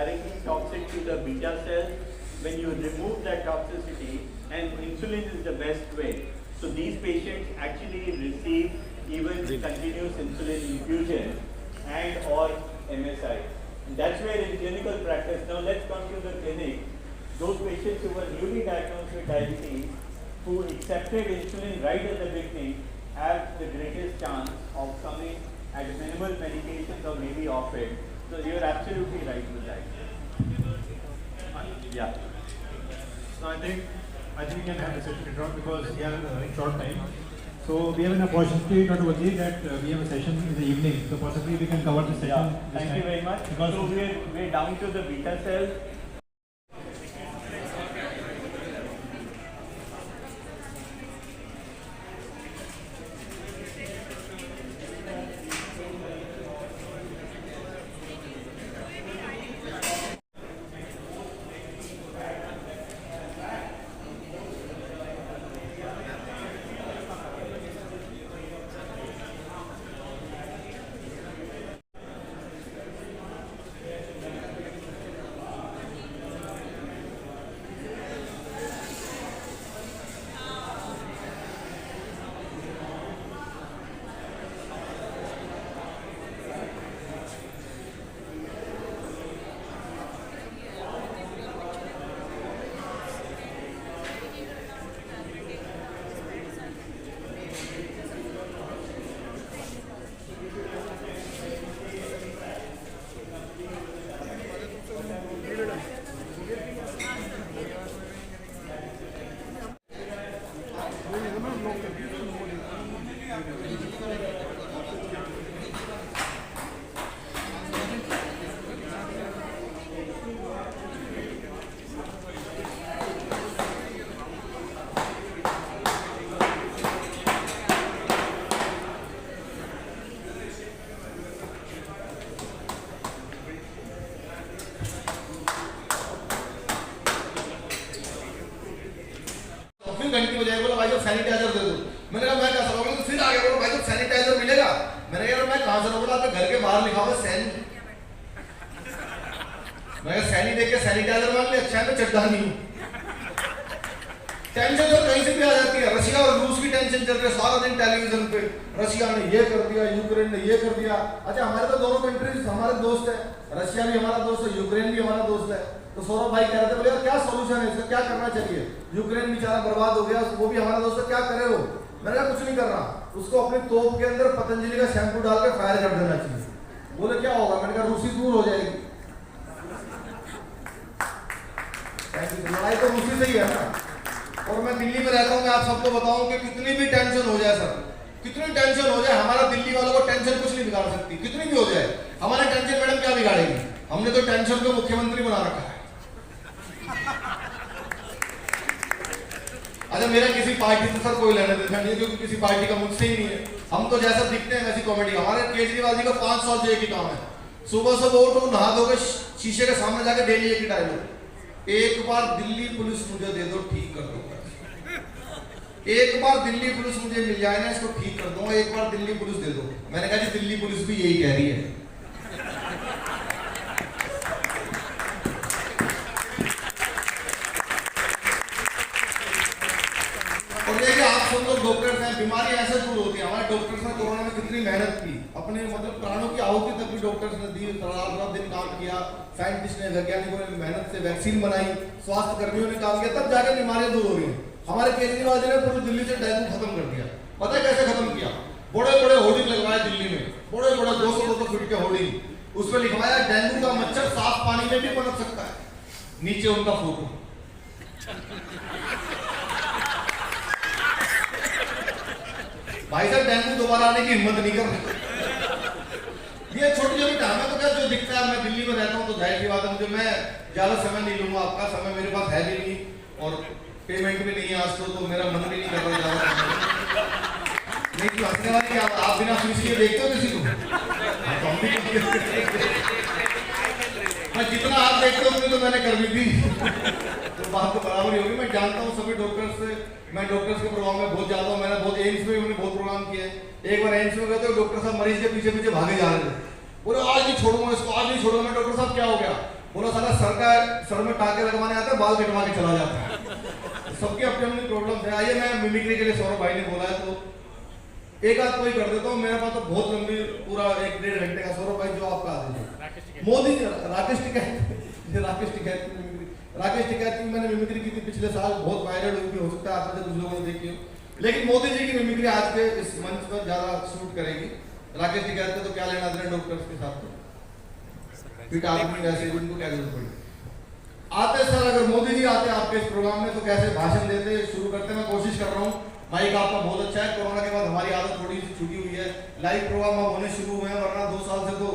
directly toxic to the beta cells. When you remove that toxicity, and insulin is the best way. So these patients actually receive even continuous insulin infusion and or MSI. And that's where in clinical practice, now let's come to the clinic, those patients who were newly diagnosed with diabetes, who accepted insulin right at the beginning, have the greatest chance of coming at minimal medications or maybe off it. So you're absolutely right with that. Yeah. So I think we can have a session later on because we have a short time. So we have an opportunity, Dr. Wazir, that we have a session in the evening. So possibly we can cover the session. Yeah. Thank you very much. Because so we're down to the beta cells. घंटी बजाए, बोला भाई साहब sanitiser दे दो। मैंने कहा मैं क्या समझ तो फिर आ गया, बोला भाई साहब सैनिटाइजर मिलेगा। मैंने कहा मैं कहाँ से लूँ? बोला आपके घर के बाहर लिखा हुआ सैनी। मैं सैनी देख के सैनिटाइजर मान लिया, अच्छा है मैं चड्ढा नहीं हूँ। टेंशन तो कहीं से भी आ जाती है। रशिया और रूस की टेंशन चल रही है सारा दिन टेलीविजन पे, रशिया ने ये कर दिया, यूक्रेन ने ये कर दिया। अच्छा हमारे तो दोनों कंट्रीज हमारे दोस्त है, रशिया भी हमारा दोस्त है, यूक्रेन भी हमारा दोस्त है। तो सौरभ भाई कह रहे थे, बोले यार क्या सोल्यूशन है इसका, क्या करना चाहिए? यूक्रेन बेचारा बर्बाद हो गया, वो भी हमारा दोस्त है, क्या करे हो? मैंने कहा कुछ नहीं कर रहा, उसको अपने तोप के अंदर पतंजलि का शैम्पू डाल के फायर कर देना चाहिए। बोले क्या होगा? मैंने कहा रूसी दूर हो जाएगी। लड़ाई तो रूसी से ही है ना। और मैं दिल्ली में रहता हूँ, मैं आप सबको बताऊं कि कितनी भी टेंशन हो जाए सर, कितनी टेंशन हो जाए, हमारा दिल्ली वालों को टेंशन कुछ नहीं बिगाड़ सकती। कितनी भी हो जाए हमारी टेंशन मैडम क्या बिगाड़ेगी? हमने तो टेंशन को मुख्यमंत्री बना रखा है। अच्छा मेरा किसी पार्टी से सर कोई लेना देना नहीं, क्योंकि किसी पार्टी का मुझसे ही नहीं है। हम तो जैसा दिखते हैं वैसी कॉमेडी। हमारे केजरीवाल जी का 5 साल से एक ही काम है, सुबह सुबह उठो, नहा धोकर शीशे के सामने जाके डेली एक ही डायलॉग, एक बार दिल्ली पुलिस मुझे दे दो ठीक कर दूंगा। एक बार दिल्ली पुलिस मुझे मिल जाए ना, इसको ठीक कर दूंगा, एक बार दिल्ली पुलिस दे दो। मैंने कहा जी दिल्ली पुलिस भी यही कह रही है। और देखिए आप सब लोग डॉक्टर्स हैं, बीमारी ऐसे दूर होती है। हमारे डॉक्टर्स ने कोरोना में कितनी मेहनत की, अपने मतलब प्राणों की आहुति तक भी डॉक्टर्स ने दी, रात दिन काम किया, साइंटिस्ट ने, वैज्ञानिकों ने मेहनत से वैक्सीन बनाई, स्वास्थ्य कर्मियों ने काम किया, तब जाकर बीमारियां दूर हो रही हैं। हमारे केजरीवाल जी ने पूरी दिल्ली से डेंगू खत्म कर दिया। पता है कैसे खत्म किया? बड़े बड़े होर्डिंग लगवाए दिल्ली में, बड़े बड़े 200-200 फीट के होर्डिंग, उसमें लिखवाया डेंगू का मच्छर साफ पानी में भी पनप सकता है, नीचे उनका फोटो। भाई साहब डेंगू दोबारा आने की हिम्मत नहीं कर रहे। ये छोटी छोटी काम है, तो क्या जो दिखता है, मैं दिल्ली में रहता हूँ तो जाहिर सी बात है मुझे, मैं ज्यादा समय नहीं लूंगा, आपका समय मेरे पास है भी नहीं और पेमेंट भी नहीं है आज तो मेरा मन भी नहीं कर रहा ज्यादा। नहीं तो हंसने वाली आप बिना फीस के देखते हो किसी को? मैं जितना आप देखते हो उतनी तो मैंने कर भी थी, तो बात तो बराबर ही होगी। मैं जानता हूँ सभी डॉक्टर्स से, मैं डॉक्टर्स के प्रोग्राम में बहुत जाता हूँ, मैंने बहुत एम्स में भी बहुत प्रोग्राम किए। एक बार एम्स में गए तो डॉक्टर साहब मरीज के पीछे पीछे भागे जा रहे थे, बोले आज नहीं छोड़ूंगा इसको, आज नहीं छोड़ूंगा। मैं डॉक्टर साहब क्या हो गया? बोला साला सर में टाके लगवाने आता है, बाल कटवा के चला जाता है। सबकी अपनी अपनी प्रॉब्लम है। आइए मैं मिमिक्री के लिए सौरभ भाई ने बोला है तो एक आध कोई कर देता हूँ। मेरे पास तो बहुत लंबी पूरा 1-1.5 घंटे का। सौरभ भाई जो आपका आदेश मोदी जी राकेश टिकैत की मैंने मिमिक्री की थी पिछले साल, बहुत वायरल हुई थी, हो सकता है आप में कुछ लोगों ने देखी हो। लेकिन मोदी जी की मिमिक्री आज के इस मंच पर ज्यादा शूट करेगी। राकेश टिकैत का तो क्या लेना देना डॉक्टर्स के साथ, तो फिर आदमी वैसे उनको क्या जरूरत पड़ी। आते सर, अगर मोदी जी आते आपके इस प्रोग्राम में तो कैसे भाषण देते शुरू करते। मैं कोशिश कर रहा हूँ, माइक आपका बहुत अच्छा है। कोरोना के बाद हमारी आदत थोड़ी सी छूटी हुई है, लाइव प्रोग्राम अब होने शुरू हुए हैं, वरना 2 साल से तो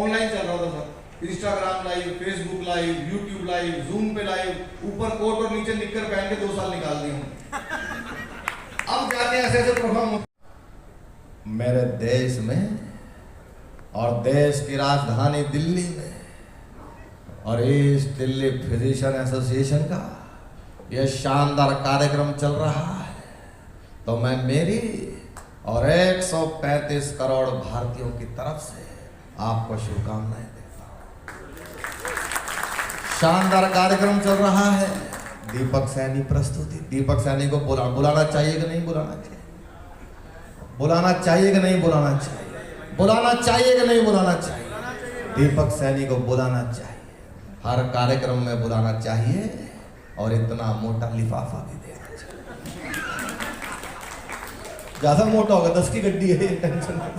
ऑनलाइन चल रहा था sir. Instagram live, Facebook live, YouTube live, zoom पे लाइव, ऊपर कोट और नीचे निक्कर पहन के 2 साल निकाल दिए हूँ। अब जाके ऐसे ऐसे प्रोग्राम मेरे देश में और देश की राजधानी दिल्ली में और ईस्ट दिल्ली फिजिशियन एसोसिएशन का यह शानदार कार्यक्रम चल रहा है, तो मैं मेरी और 135 करोड़ भारतीयों की तरफ से आपको शुभकामनाएं देता हूं। शानदार कार्यक्रम चल रहा है। दीपक सैनी प्रस्तुति। दीपक सैनी को बुलाना चाहिए कि नहीं बुलाना चाहिए? बुलाना चाहिए कि नहीं बुलाना चाहिए? बुलाना चाहिए कि नहीं बुलाना चाहिए? दीपक सैनी को बुलाना चाहिए, हर कार्यक्रम में बुलाना चाहिए और इतना मोटा लिफाफा भी देना चाहिए। ज्यादा मोटा होगा, 10 की गड्डी है, टेंशन नहीं।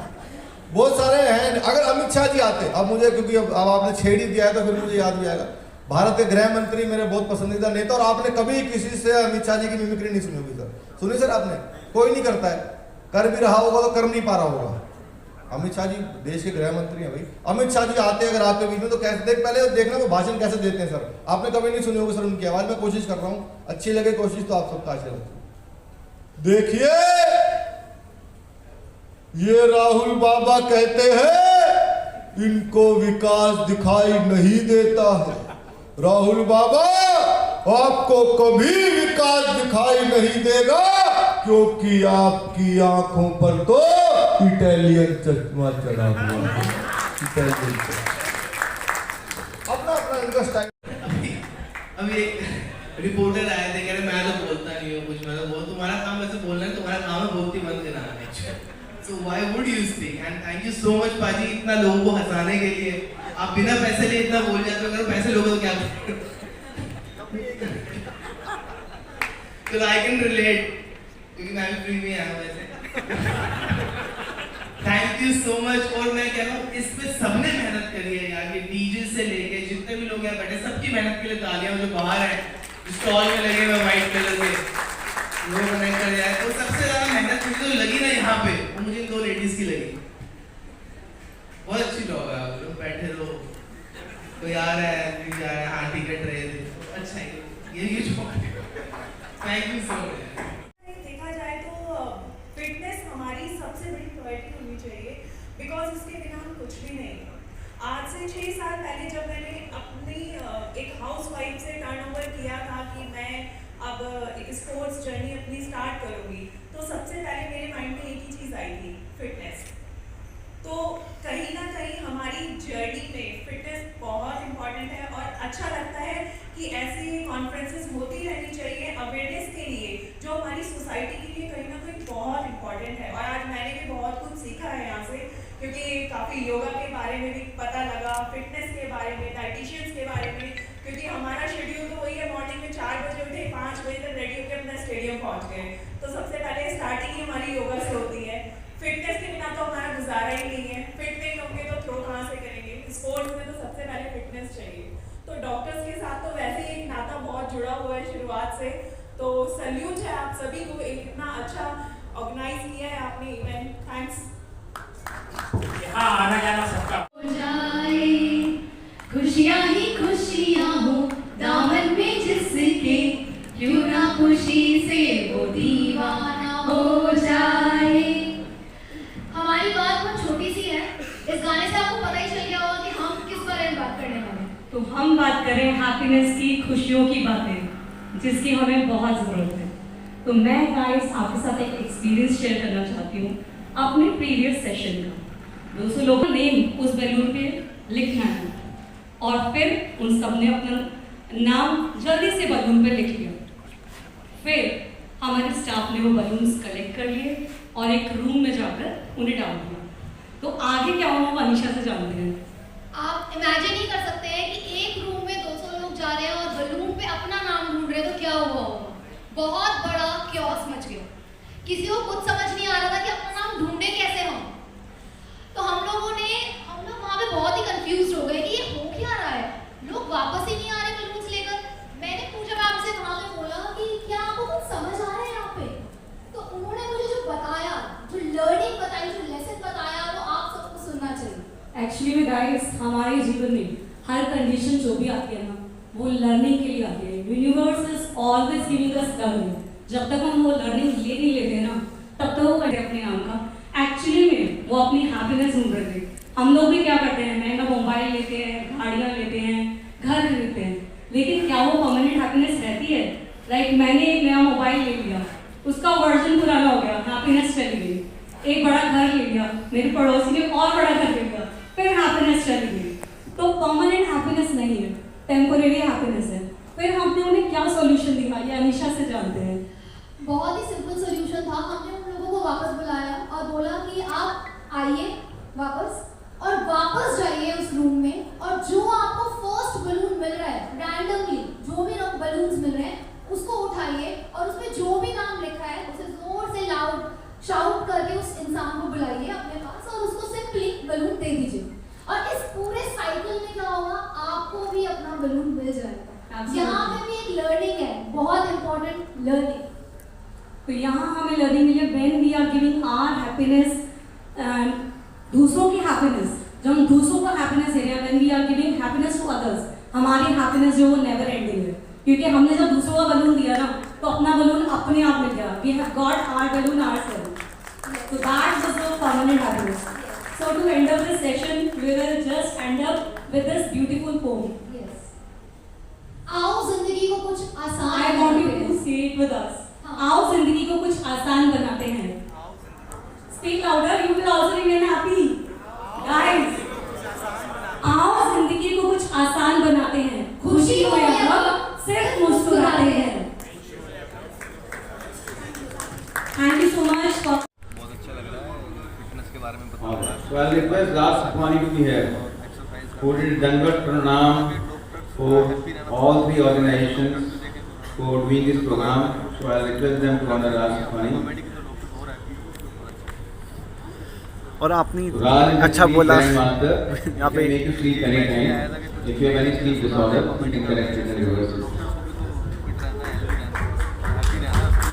बहुत सारे हैं। अगर अमित शाह जी आते, अब मुझे क्योंकि अब आपने छेड़ ही दिया है तो फिर मुझे याद भी आएगा, भारत के गृह मंत्री मेरे बहुत पसंदीदा नेता, और आपने कभी किसी से अमित शाह जी की मिमिक्री नहीं सुनी होगी सर। सुनी सर आपने? कोई नहीं करता है, कर भी रहा होगा तो कर नहीं पा रहा होगा। अमित शाह जी देश के गृह मंत्री हैं भाई। अमित शाह जी आते अगर आपके बीच में तो कैसे देख, पहले देखना वो भाषण कैसे देते हैं सर। आपने कभी नहीं सुनी होगी सर उनकी आवाज। मैं कोशिश कर रहा हूँ, अच्छी लगे कोशिश तो आप सबका आशीर्वाद। देखिए, ये राहुल बाबा कहते हैं इनको विकास दिखाई नहीं देता है। राहुल बाबा, आपको कभी विकास दिखाई नहीं देगा क्योंकि आपकी आंखों पर तो इटालियन चश्मा चढ़ा हुआ है। अपना अपना इनका स्टाइल। अभी एक रिपोर्टर आए थे, कह रहे मैं तो बोलता नहीं हूँ कुछ, मैं तो बोल, तुम्हारा काम वैसे बोलना है, तुम्हारा काम है बोलती बंद कराना। So why would you speak? And thank you so much पाजी, इतना लोगों को हंसाने के लिए। आप बिना पैसे लिए इतना बोल जाते हो, अगर पैसे लोगों को क्या तो I can relate, क्योंकि मैं भी फ्री में आया हूँ वैसे। Thank you so much. और मैं कह रहा हूँ इस पे सबने मेहनत करी है यार, ये डीजे से लेके जितने भी लोग यहाँ बैठे, सबकी मेहनत के लिए तालियां। जो बाहर है स्टॉल में लगे हुए व्हाइट कलर के वो कनेक्ट कर जाए, तो सबसे ज्यादा मेहनत मुझे तो लगी ना यहाँ पे, वो मुझे 2 लेडीज की लगी। बहुत अच्छी जॉब है, आप लोग बैठे रहो, कोई आ रहा है कोई जा रहा है, हाँ टिकट रहे थे, अच्छा है ये जॉब है। Thank you so much. देखा जाए तो फिटनेस हमारी सबसे बड़ी प्रायोरिटी होनी चाहिए, बिकॉज उसके बिना हम कुछ भी नहीं। आज से 6 साल पहले जब मैंने अपनी एक हाउसवाइफ से टर्नओवर किया था कि मैं अब एक स्पोर्ट्स जर्नी अपनी स्टार्ट करूँगी, तो सबसे पहले मेरे माइंड में एक ही चीज़ आई थी, फिटनेस। तो कहीं ना कहीं हमारी जर्नी में फिटनेस बहुत इम्पॉर्टेंट है और अच्छा लगता है कि ऐसे कॉन्फ्रेंसेस होती रहनी चाहिए अवेयरनेस के लिए, जो हमारी सोसाइटी के लिए कहीं ना कहीं बहुत इम्पॉर्टेंट है। और आज मैंने भी बहुत कुछ सीखा है यहाँ से, क्योंकि काफ़ी योगा के बारे में भी पता लगा, फिटनेस के बारे में, डाइटिशियंस के बारे में, क्योंकि हमारा शेड्यूल तो वही है, मॉर्निंग में 4 बजे उठे, 5 बजे तक रेडी होकर अपना स्टेडियम पहुँच गए। तो सबसे पहले स्टार्टिंग ही हमारी योगा से होती है। फिटनेस के बिना तो हमारा गुजारा ही नहीं है। फिट नहीं होंगे तो थ्रो कहाँ से करेंगे? स्पोर्ट्स में तो सबसे पहले फिटनेस चाहिए। तो डॉक्टर्स के साथ तो वैसे ही एक नाता बहुत जुड़ा हुआ है शुरुआत से, तो सल्यूट है आप सभी को, एक इतना अच्छा ऑर्गेनाइज किया है आपने इवेंट। थैंक्स। आना जाना सबका हो जाए, खुशियाँ ही खुशियाँ हो दामन में जिसके, क्यों ना खुशी से वो दीवाना हो जाए। हमारी बात बहुत छोटी सी है, इस गाने से आपको पता ही चल गया होगा कि हम किस बारे में बात करने वाले हैं। तो हम बात करें हैप्पीनेस की, खुशियों की बातें, जिसकी हमें बहुत ज़रूरत है। तो मैं गाइस आपके साथ एक एक्सपीरियंस शेयर करना चाहती हूँ अपने प्रीवियस सेशन का। 200 लोगों का नेम उस बैलून पे लिखना है और फिर उन सब ने अपना नाम जल्दी से बलून पे लिख लिया। फिर हमारे स्टाफ ने वो बलून्स कलेक्ट कर लिए और एक रूम में जाकर उन्हें डाल दिया। तो आगे क्या हुआ वो अनीशा से जानते हैं। आप इमेजिन ही कर सकते हैं कि एक रूम में 200 लोग जा रहे हैं और बलून पे अपना नाम ढूंढ रहे हैं, तो क्या हुआ होगा। बहुत बड़ा क्योस मच गया, किसी को कुछ समझ नहीं आ रहा था कि अपना नाम ढूंढे कैसे हम। तो हम लोग वहाँ पे बहुत ही कंफ्यूज हो गए कि ये हो क्या रहा है, लोग वापस ही नहीं आ रहे बलून्स लेकर। मैंने पूछा मैम से, वहाँ पे बोला कि क्या आपको कुछ समझ आ रहा है यहाँ पे। तो उन्होंने मुझे जो बताया, जो लर्निंग बताई, जो लेसन बताया, वो आप सबको सुनना चाहिए। एक्चुअली में गाइस, हमारे जीवन में हर कंडीशन जो भी आती है ना, वो लर्निंग के लिए आती है। Universe is always giving us learning. जब तक हम वो लर्निंग ले नहीं लेते ना, तब तक वो करते अपने नाम का। एक्चुअली में वो अपनी हैप्पीनेस ढूंढ रहे थे। हम लोग भी क्या करते हैं, महंगा मोबाइल लेते हैं, गाड़ियाँ लेते हैं, घर खरीदते हैं, लेकिन क्या वो परमानेंट हैप्पीनेस रहती है? लाइक मैंने एक नया मोबाइल ले लिया, उसका वर्जन पुराना हो गया, हैप्पीनेस चली गई। एक बड़ा घर ले लिया, मेरे पड़ोसी ने और बड़ा घर ले लिया, फिर हैप्पीनेस चली गई। तो परमानेंट हैप्पीनेस नहीं है, टेम्पोरेरी हैप्पीनेस है। फिर हमने उन्हें क्या सॉल्यूशन दिया, ये अनीशा से जानते हैं। बहुत ही सिंपल सॉल्यूशन था। हमने उन लोगों को वापस बुलाया और बोला कि आप आइए वापस और वापस जाइए उस रूम में, और जो आपको फर्स्ट बलून मिल रहा है, रैंडमली जो भी बलून्स मिल रहे हैं, उसको उठाइए और उसमें जो भी नाम लिखा है उसे जोर से लाउड शाउट करके उस इंसान को बुलाइए अपने पास और उसको सिंपली बलून दे दीजिए। और इस पूरे साइकिल में क्या होगा, आपको भी अपना बलून मिल जाएगा। यहाँ पे भी एक लर्निंग है, बहुत इंपॉर्टेंट लर्निंग। तो यहाँ हमें लर्निंग मिली, when we are giving our happiness, दूसरों की हैप्पीनेस, जब हम दूसरों को हैप्पीनेस दे रहे हैं, when we are giving happiness to others, हमारी हैप्पीनेस जो वो नेवर एंडिंग है। क्योंकि हमने जब दूसरों का बलून दिया ना, तो अपना बलून अपने आप मिल गया। We have got our balloon ourselves. So that was the permanent happiness. So to end up this session, we will just end up with this beautiful poem. Yes. आओ जिंदगी को कुछ आसान I want you बनाते to हैं। say it with us. आओ जिंदगी को कुछ आसान बनाते हैं। Speak louder, you will also remain happy. Guys, आओ जिंदगी को कुछ आसान बनाते हैं, खुशी हो या गम, सिर्फ मुस्कुराते हैं। Thank you so much for बहुत अच्छा लग रहा है फिटनेस के बारे में बताना। So I'll request Raj Sakhwani to be here, who did Dandavat Pranam for all three organizations for doing this program. So I'll request them to honor Raj Sakhwani. और आपने Raj is अच्छा the बोला grandmaster. He यहाँ can पे make you sleep anytime. If you have any sleep disorder, you can connect with the reverses.